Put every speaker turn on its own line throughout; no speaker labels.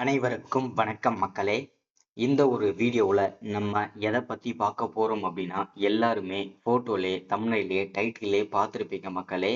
அனைவருக்கும் வணக்கம் மக்களே. இந்த ஒரு வீடியோவில் நம்ம எதை பற்றி பார்க்க போகிறோம் அப்படின்னா, எல்லாருமே ஃபோட்டோலே தம்ப்நெயிலே டைட்டிலே பார்த்துருப்பீங்க மக்களே.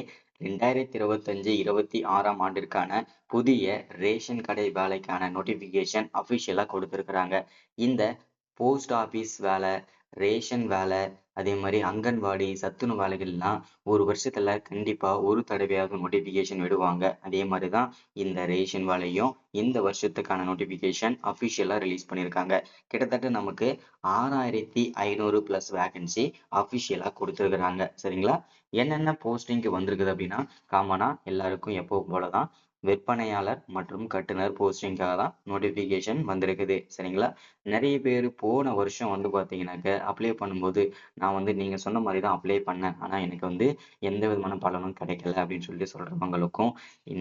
2025-26 ஆண்டிற்கான புதிய ரேஷன் கடை வேலைக்கான நோட்டிஃபிகேஷன் அஃபிஷியலாக கொடுத்துருக்குறாங்க. இந்த போஸ்ட் ஆஃபீஸ் வேலை, ரேஷன் வேலை, அதே மாதிரி அங்கன்வாடி சத்துணவு வேலைகள்லாம் ஒரு வருஷத்துல கண்டிப்பா ஒரு தடவையாவது நோட்டிஃபிகேஷன் விடுவாங்க. அதே மாதிரி தான் இந்த ரேஷன் வேலையும் இந்த வருஷத்துக்கான நோட்டிஃபிகேஷன் அஃபிஷியலா ரிலீஸ் பண்ணியிருக்காங்க. கிட்டத்தட்ட நமக்கு 6500 பிளஸ் வேகன்சி அஃபிஷியலா கொடுத்துருக்குறாங்க. சரிங்களா? என்னென்ன போஸ்டிங்க்கு வந்திருக்குது அப்படின்னா, காமனா எல்லாருக்கும் எப்பவும் போலதான் விற்பனையாளர் மற்றும் கட்டுனர் போஸ்டிங்காக தான் நோட்டிஃபிகேஷன் வந்திருக்குது. சரிங்களா? நிறைய பேர் போன வருஷம் வந்து பார்த்தீங்கன்னாக்க அப்ளை பண்ணும்போது, நான் வந்து நீங்க சொன்ன மாதிரி தான் அப்ளை பண்ணேன், ஆனா எனக்கு வந்து எந்த விதமான பலனும் கிடைக்கல அப்படின்னு சொல்லிட்டு சொல்றவங்களுக்கும்,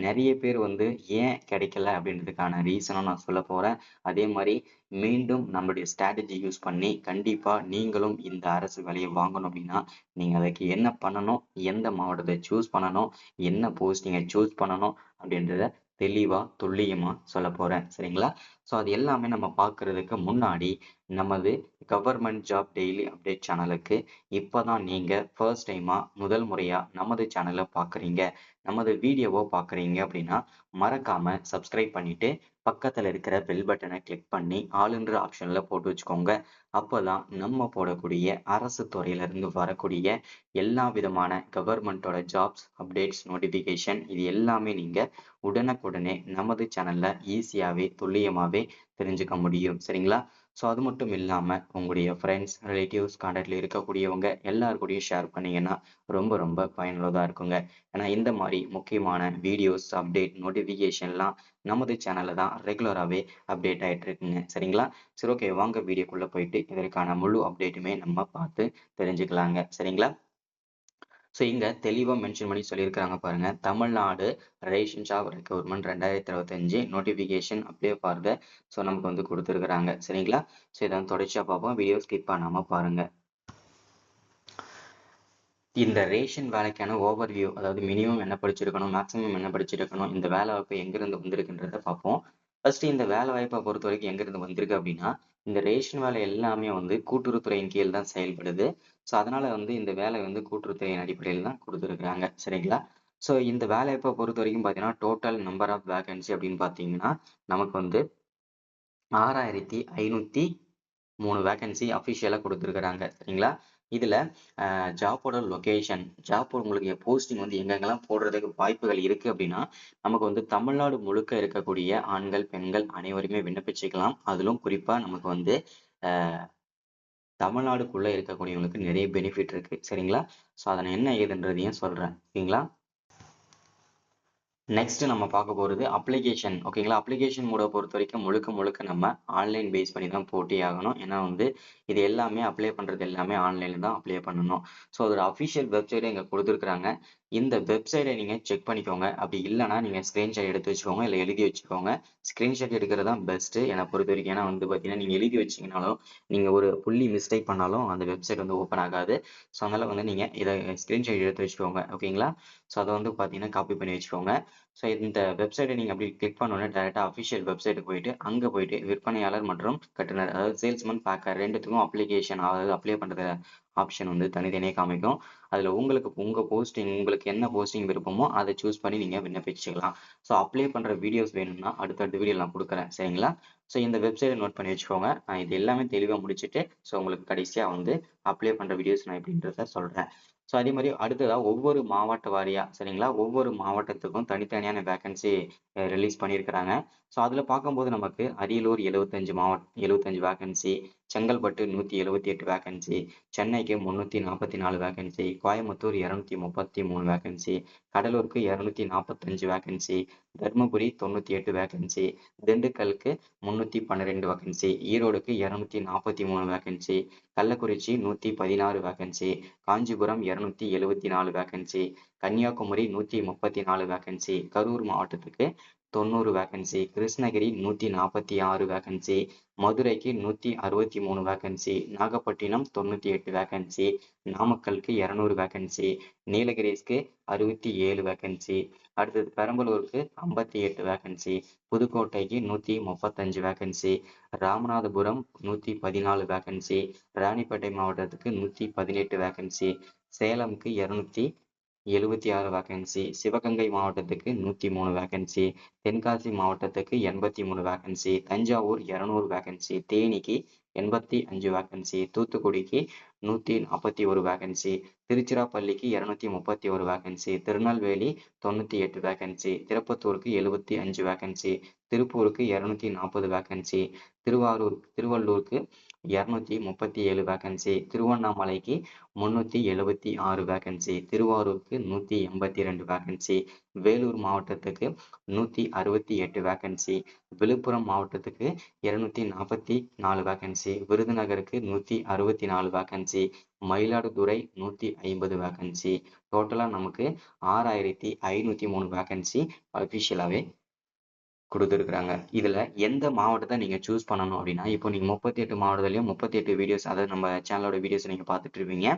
நிறைய பேர் வந்து ஏன் கிடைக்கல அப்படின்றதுக்கான ரீசனும் நான் சொல்ல போறேன். அதே மாதிரி மீண்டும் நம்மளுடைய ஸ்ட்ராட்டஜி யூஸ் பண்ணி கண்டிப்பா நீங்களும் இந்த அரசு வேலையை வாங்கணும் அப்படின்னா, நீங்க அதுக்கு என்ன பண்ணணும், எந்த மாவட்டத்தை சூஸ் பண்ணணும், என்ன போஸ்டிங்கை சூஸ் பண்ணணும் அப்படின்றத தெளிவா துல்லியமா சொல்ல போறேன். சரிங்களா? ஸோ அது எல்லாமே நம்ம பார்க்கறதுக்கு முன்னாடி நமது கவர்மெண்ட் ஜாப் டெய்லி அப்டேட் சேனலுக்கு இப்போதான் நீங்க ஃபர்ஸ்ட் டைமா முதல் முறையா நமது சேனலை பார்க்குறீங்க, நமது வீடியோவை பார்க்குறீங்க அப்படின்னா மறக்காம சப்ஸ்கிரைப் பண்ணிட்டு பக்கத்துல இருக்கிற பெல் பட்டனை கிளிக் பண்ணி ஆளுன்ற ஆப்ஷன்ல போட்டு வச்சுக்கோங்க. அப்போதான் நம்ம போடக்கூடிய அரசு துறையில இருந்து வரக்கூடிய எல்லா விதமான கவர்மெண்டோட ஜாப்ஸ் அப்டேட்ஸ் நோட்டிஃபிகேஷன் இது எல்லாமே நீங்க உடனுக்குடனே நமது சேனல்ல ஈஸியாவே துல்லியமாவே தெரிஞ்சுக்க முடியும். சரிங்களா? ஸோ அது மட்டும் இல்லாமல் உங்களுடைய ஃப்ரெண்ட்ஸ் ரிலேட்டிவ்ஸ் கான்டாக்டில் இருக்கக்கூடியவங்க எல்லாருக்கூடையும் ஷேர் பண்ணிங்கன்னா ரொம்ப ரொம்ப பயனுள்ளதாக இருக்குங்க. ஏன்னா இந்த மாதிரி முக்கியமான வீடியோஸ் அப்டேட் நோட்டிஃபிகேஷன்லாம் நமது சேனலில் தான் ரெகுலராகவே அப்டேட் ஆகிட்டு இருக்குங்க. சரிங்களா? சரி, ஓகே, வாங்க வீடியோக்குள்ளே போயிட்டு இதற்கான முழு அப்டேட்டுமே நம்ம பார்த்து தெரிஞ்சுக்கலாங்க. சரிங்களா? ஸோ இங்க தெளிவா மென்ஷன் பண்ணி சொல்லியிருக்காங்க பாருங்க. Tamil Nadu ration shop recruitment 2025 notification apply for the so நமக்கு வந்து கொடுத்துருக்குறாங்க. சரிங்களா? ஸோ இதை தொடர்ச்சியா பார்ப்போம். வீடியோ ஸ்கிப் பண்ணாம பாருங்க. இந்த ரேஷன் வேலைக்கான ஓவர்வியூ, அதாவது மினிமம் என்ன படிச்சிருக்கணும், மேக்ஸிமம் என்ன படிச்சிருக்கணும், இந்த வேலை வாய்ப்பு எங்கிருந்து வந்திருக்குன்றத பார்ப்போம். ஃபர்ஸ்ட் இந்த வேலை வாய்ப்பை பொறுத்த வரைக்கும் எங்கிருந்து வந்திருக்கு அப்படின்னா, இந்த ரேஷன் வேலை எல்லாமே வந்து கூட்டுறவுத்துறையின் கீழ் தான் செயல்படுது. ஸோ அதனால வந்து இந்த வேலை வந்து கூட்டுறவுத்துறையின் அடிப்படையில் தான் கொடுத்துருக்குறாங்க. சரிங்களா? ஸோ இந்த வேலைவாய்ப்பை பொறுத்த வரைக்கும் பார்த்தீங்கன்னா, டோட்டல் நம்பர் ஆஃப் வேகன்சி அப்படின்னு பார்த்தீங்கன்னா, நமக்கு வந்து 6503 வேகன்சி அஃபிஷியலாக கொடுத்துருக்குறாங்க. சரிங்களா? இதுல ஜாப்போட லொகேஷன், ஜாப் உங்களுக்கு போஸ்டிங் வந்து எங்கெங்கெல்லாம் போடுறதுக்கு வாய்ப்புகள் இருக்கு அப்படின்னா, நமக்கு வந்து தமிழ்நாடு முழுக்க இருக்கக்கூடிய ஆண்கள் பெண்கள் அனைவருமே விண்ணப்பிச்சுக்கலாம். அதிலும் குறிப்பா நமக்கு வந்து தமிழ்நாடுக்குள்ள இருக்கக்கூடியவங்களுக்கு நிறைய பெனிஃபிட் இருக்கு. சரிங்களா? ஸோ அதை நான் என்ன ஏதுன்றதையும் சொல்றேன். ஓகேங்களா? நெக்ஸ்ட் நம்ம பார்க்க போகிறது அப்ளிகேஷன். ஓகேங்களா? அப்ளிகேஷன் மோட பொறுத்த வரைக்கும் முழுக்க முழுக்க நம்ம ஆன்லைன் பேஸ் பண்ணி தான் போட்டி ஆகணும். ஏன்னா வந்து இது எல்லாமே அப்ளை பண்ணுறது எல்லாமே ஆன்லைனில் தான் அப்ளை பண்ணணும். ஸோ அதோட அஃபிஷியல் வெப்சைட்டை இங்கே கொடுத்துருக்குறாங்க. இந்த வெப்சைட்டை நீங்கள் செக் பண்ணிக்கோங்க. அப்படி இல்லைனா நீங்கள் ஸ்க்ரீன்ஷாட் எடுத்து வச்சுக்கோங்க, இல்லை எழுதி வச்சுக்கோங்க. ஸ்க்ரீன்ஷாட் எடுக்கிறது தான் பெஸ்ட்டு என்னை பொறுத்த வரைக்கும். ஏன்னா வந்து பார்த்தீங்கன்னா நீங்கள் எழுதி வச்சிங்கனாலும் நீங்கள் ஒரு புள்ளி மிஸ்டேக் பண்ணாலும் அந்த வெப்சைட் வந்து ஓப்பன் ஆகாது. ஸோ அதனால் வந்து நீங்கள் இதை ஸ்க்ரீன்ஷாட் எடுத்து வச்சுக்கோங்க. ஓகேங்களா? ஸோ அதை வந்து பார்த்தீங்கன்னா காப்பி பண்ணி வச்சுக்கோங்க. ஸோ இந்த வெப்சைட்டை நீங்கள் அப்படி கிளிக் பண்ணோன்னே டேரெக்டாக அஃபிஷியல் வெப்சைட்டுக்கு போயிட்டு அங்கே போயிட்டு விற்பனையாளர் மற்றும் கட்டுனர், அதாவது சேல்ஸ்மேன் பேக்கர் ரெண்டுத்துக்கும் அப்ளிகேஷன், அதாவது அப்ளை பண்ணுறது ஆப்ஷன் வந்து தனித்தனியாக காமிக்கும். அதில் உங்களுக்கு உங்கள் போஸ்டிங், உங்களுக்கு என்ன போஸ்டிங் விருப்பமோ அதை சூஸ் பண்ணி நீங்கள் விண்ணப்பிச்சுக்கலாம். ஸோ அப்ளை பண்ணுற வீடியோஸ் வேணும்னா அடுத்தடுத்த வீடியோ நான் கொடுக்குறேன். சரிங்களா? ஸோ இந்த வெப்சைட்டை நோட் பண்ணி வச்சுக்கோங்க. நான் இது எல்லாமே தெளிவாக முடிச்சுட்டு ஸோ உங்களுக்கு கடைசியாக வந்து அப்ளை பண்ணுற வீடியோஸ் நான் எப்படின்றத சொல்கிறேன். ஸோ அதே மாதிரி அடுத்ததா ஒவ்வொரு மாவட்ட வாரியா, சரிங்களா, ஒவ்வொரு மாவட்டத்துக்கும் தனித்தனியான வேகன்சி ரிலீஸ் பண்ணியிருக்கிறாங்க. ஸோ அதில் பார்க்கும்போது நமக்கு அரியலூர் 75 வேகன்சி, செங்கல்பட்டு 178 வேகன்சி, சென்னைக்கு 344 வேகன்சி, கோயம்புத்தூர் 233 வேகன்சி, கடலூருக்கு 245 வேகன்சி, தர்மபுரி 98 வேகன்சி, திண்டுக்கலுக்கு 312 வேகன்சி, ஈரோடுக்கு 243 vacancy, Kallakurichi 116 vacancy, Kanchipuram 274 vacancy, Kanyakumari 134 vacancy, Karur மாவட்டத்துக்கு 90 வேகன்சி, கிருஷ்ணகிரி 146 வேகன்சி, மதுரைக்கு 163 வேகன்சி, நாகப்பட்டினம் 98 வேகன்சி, நாமக்கலுக்கு 200 வேகன்சி, நீலகிரிஸ்க்கு 67 வேகன்சி, அடுத்தது பெரம்பலூருக்கு 58 வேகன்சி, புதுக்கோட்டைக்கு 135 வேகன்சி, ராமநாதபுரம் 114 வேகன்சி, ராணிப்பேட்டை மாவட்டத்துக்கு 118 வேகன்சி, சேலம்க்கு 276 வேகன்சி, சிவகங்கை மாவட்டத்துக்கு 103 வேகன்சி, தென்காசி மாவட்டத்துக்கு 83 வேகன்சி, தஞ்சாவூர் 200 வேகன்சி, தேனிக்கு 85 வேகன்சி, தூத்துக்குடிக்கு 141 வேகன்சி, திருச்சிராப்பள்ளிக்கு 231 வேகன்சி, திருநெல்வேலி 98 வேகன்சி, திருப்பத்தூருக்கு 75 வேகன்சி, திருப்பூருக்கு 240 வேகன்சி, திருவள்ளூருக்கு 237 வேகன்சி, திருவண்ணாமலைக்கு 376 வேகன்சி, திருவாரூருக்கு 182 வேகன்சி, வேலூர் மாவட்டத்துக்கு 168 வேகன்சி, விழுப்புரம் மாவட்டத்துக்கு 244 வேகன்சி, விருதுநகருக்கு 164 வேகன்சி, மயிலாடுதுறை 150 வேகன்சி. டோட்டலா நமக்கு 6503 வேகன்சி அபிஷியலாவே கொடுத்துருக்குறாங்க. இதுல எந்த மாவட்டத்தை நீங்க சூஸ் பண்ணணும் அப்படின்னா, இப்போ நீங்க 38 மாவட்டத்திலயும் 38 வீடியோஸ், அதாவது நம்ம சேனலோட வீடியோஸ் நீங்க பார்த்துட்டு இருப்பீங்க.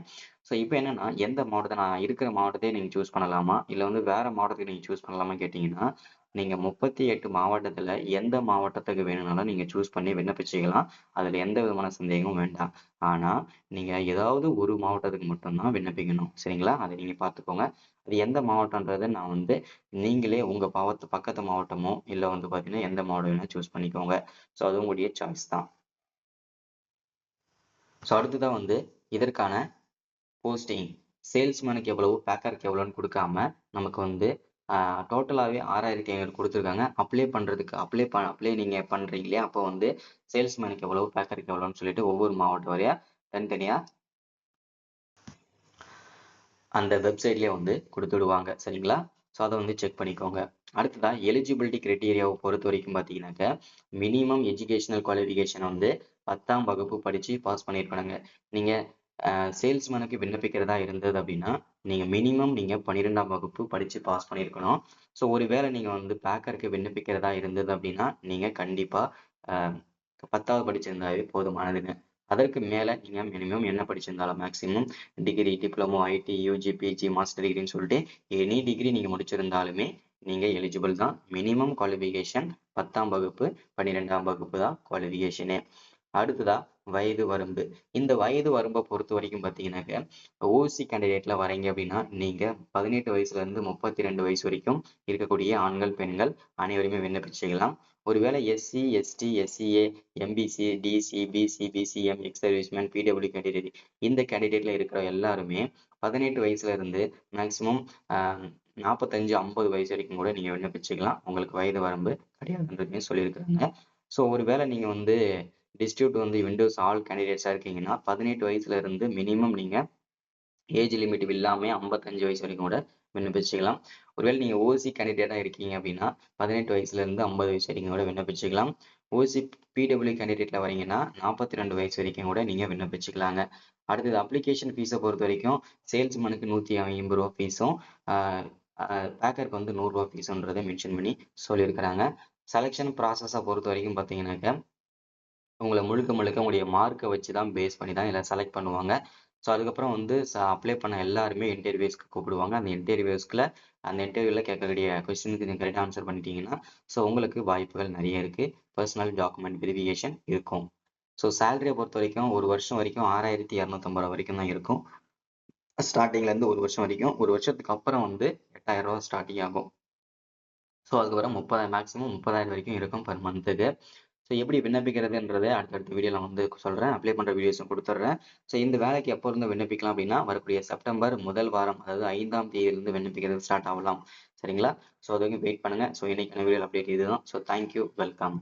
ஸோ இப்போ என்னன்னா, எந்த மாவட்டத்தை நான் இருக்கிற மாவட்டத்தையே நீங்க சூஸ் பண்ணலாமா, இல்லை வந்து வேற மாவட்டத்துக்கு நீங்க சூஸ் பண்ணலாமா கேட்டீங்கன்னா, நீங்க 38 மாவட்டத்துல எந்த மாவட்டத்துக்கு வேணும்னாலும் நீங்க சூஸ் பண்ணி விண்ணப்பிச்சுக்கலாம். அதுல எந்த விதமான சந்தேகமும் வேண்டாம். ஆனா நீங்க ஏதாவது ஒரு மாவட்டத்துக்கு மட்டும்தான் விண்ணப்பிக்கணும். சரிங்களா? அதை நீங்க பார்த்துக்கோங்க. அது எந்த மாவட்டம்ன்றதை நான் வந்து நீங்களே உங்க பக்கத்து மாவட்டமோ இல்லை வந்து பார்த்தீங்கன்னா எந்த மாவட்டம் வேணா சூஸ் பண்ணிக்கோங்க. ஸோ அது உங்களுடைய சாய்ஸ் தான். ஸோ அடுத்ததான் வந்து இதற்கான போஸ்டிங் சேல்ஸ்மேனுக்கு எவ்வளவு, பேக்கருக்கு எவ்வளோன்னு கொடுக்காம நமக்கு வந்து டோட்டலாகவே 6500 கொடுத்துருக்காங்க. அப்ளை நீங்கள் பண்ணுறீங்க இல்லையா, அப்போ வந்து சேல்ஸ்மேனுக்கு எவ்வளவு, பேக்கருக்கு எவ்வளோன்னு சொல்லிட்டு ஒவ்வொரு மாவட்டம் வரையா தனித்தனியாக அந்த வெப்சைட்லேயே வந்து கொடுத்துடுவாங்க. சரிங்களா? ஸோ அதை வந்து செக் பண்ணிக்கோங்க. அடுத்ததான் எலிஜிபிலிட்டி கிரைட்டீரியாவை பொறுத்த வரைக்கும் பார்த்தீங்கன்னாக்க, மினிமம் எஜுகேஷனல் குவாலிஃபிகேஷன் வந்து 10ஆம் வகுப்பு படித்து பாஸ் பண்ணியிருக்கணுங்க. நீங்கள் சேல்ஸ்மேனுக்கு விண்ணப்பிக்கிறதா இருந்தது அப்படின்னா நீங்கள் மினிமம் நீங்கள் 12ஆம் வகுப்பு படித்து பாஸ் பண்ணியிருக்கணும். ஸோ ஒருவேளை நீங்கள் வந்து பேக்கருக்கு விண்ணப்பிக்கிறதா இருந்தது அப்படின்னா நீங்கள் கண்டிப்பாக 10வது படிச்சிருந்தாவே போதுமானதுங்க. அதற்கு மேலே நீங்கள் மினிமம் என்ன படிச்சிருந்தாலும், maximum degree, diploma, IT, UG, PG, master டிகிரின்னு சொல்லிட்டு எனி டிகிரி நீங்கள் முடிச்சிருந்தாலுமே நீங்கள் எலிஜிபிள் தான். மினிமம் குவாலிஃபிகேஷன் 10ஆம் வகுப்பு, 12ஆம் வகுப்பு தான் குவாலிஃபிகேஷனே. அடுத்ததா வயது வரம்பு. இந்த வயது வரம்பை பொறுத்த வரைக்கும் பார்த்தீங்கன்னாக்க, ஓசி கேண்டிடேட்ல வரீங்க அப்படின்னா நீங்க 18 வயசுல இருந்து 32 வயசு வரைக்கும் இருக்கக்கூடிய ஆண்கள், பெண்கள் அனைவருமே விண்ணப்பிச்சுக்கலாம். ஒருவேளை SC, ST, SCA, MBC, DC, BC, BCM, ex serviceman, PW candidate, இந்த கேண்டிடேட்ல இருக்கிற எல்லாருமே 18 வயசுல இருந்து மேக்சிமம் 45, 50 வயசு வரைக்கும் கூட நீங்க விண்ணப்பிச்சுக்கலாம். உங்களுக்கு வயது வரம்பு கிடையாதுன்றதையும் சொல்லியிருக்கிறாங்க. ஸோ ஒருவேளை நீங்க வந்து டிஸ்ட்ரிபியூட் வந்து விண்டோஸ் ஆல் கேண்டிடேட்ஸாக இருக்கீங்கன்னா 18 வயசுல இருந்து மினிமம் நீங்கள் ஏஜ் லிமிட் இல்லாமல் 55 வயசு வரைக்கும் கூட விண்ணப்பிச்சுக்கலாம். ஒருவேளை நீங்கள் ஓசி கேண்டிடேட்டாக இருக்கீங்க அப்படின்னா 18 வயசுல இருந்து 50 வயசு வரைக்கும் கூட விண்ணப்பிச்சுக்கலாம். ஓசி பிடபிள்யூ கேண்டிடேட்ல வரீங்கன்னா 42 வயசு வரைக்கும் கூட நீங்கள் விண்ணப்பிச்சுக்கலாங்க. அடுத்தது அப்ளிகேஷன் ஃபீஸை பொறுத்த வரைக்கும் சேல்ஸ்மேனுக்கு 150 ரூபா ஃபீஸும், பேக்கருக்கு வந்து 100 ரூபா ஃபீஸுன்றதை மென்ஷன் பண்ணி சொல்லியிருக்கிறாங்க. செலெக்ஷன் ப்ராசஸை பொறுத்த வரைக்கும் பார்த்தீங்கன்னாக்க, உங்களை முழுக்க உங்களுடைய மார்க்கை வச்சு தான் பேஸ் பண்ணி தான் இதில் செலக்ட் பண்ணுவாங்க. ஸோ அதுக்கப்புறம் வந்து அப்ளை பண்ண எல்லாருமே இன்டர்வியூஸ்க்கு கூப்பிடுவாங்க. அந்த இன்டர்வியூவில் கேட்கக்கூடிய கொஸ்டினுக்கு நீங்கள் கரெக்டாக ஆன்சர் பண்ணிட்டீங்கன்னா ஸோ உங்களுக்கு வாய்ப்புகள் நிறைய இருக்குது. பர்சனல் டாக்குமெண்ட் வெரிஃபிகேஷன் இருக்கும். ஸோ சேலரியை பொறுத்த வரைக்கும் ஒரு வருஷம் வரைக்கும் 6250 ரூபா வரைக்கும் தான் இருக்கும். ஸ்டார்டிங்லேருந்து ஒரு வருஷம் வரைக்கும். ஒரு வருஷத்துக்கு அப்புறம் வந்து 8000 ரூபா ஸ்டார்டிங் ஆகும். ஸோ அதுக்கப்புறம் 30 மேக்ஸிமம் 30,000 வரைக்கும் இருக்கும் பர் மந்த்துக்கு. ஸோ எப்படி விண்ணப்பிக்கிறதுன்றதை அடுத்தடுத்த வீடியோவில் வந்து சொல்கிறேன். அப்ளை பண்ணுற வீடியோஸும் கொடுத்துட்றேன். ஸோ இந்த வேலைக்கு எப்போ இருந்து விண்ணப்பிக்கலாம் அப்படின்னா, வரக்கூடிய செப்டம்பர் முதல் வாரம், அதாவது 5ஆம் தேதியிலிருந்து விண்ணப்பிக்கிறது ஸ்டார்ட் ஆகலாம். சரிங்களா? ஸோ அது வரைக்கும் வெயிட் பண்ணுங்கள். ஸோ இன்னைக்கான வீடியோ அப்டேட் இதுதான். So thank you, welcome.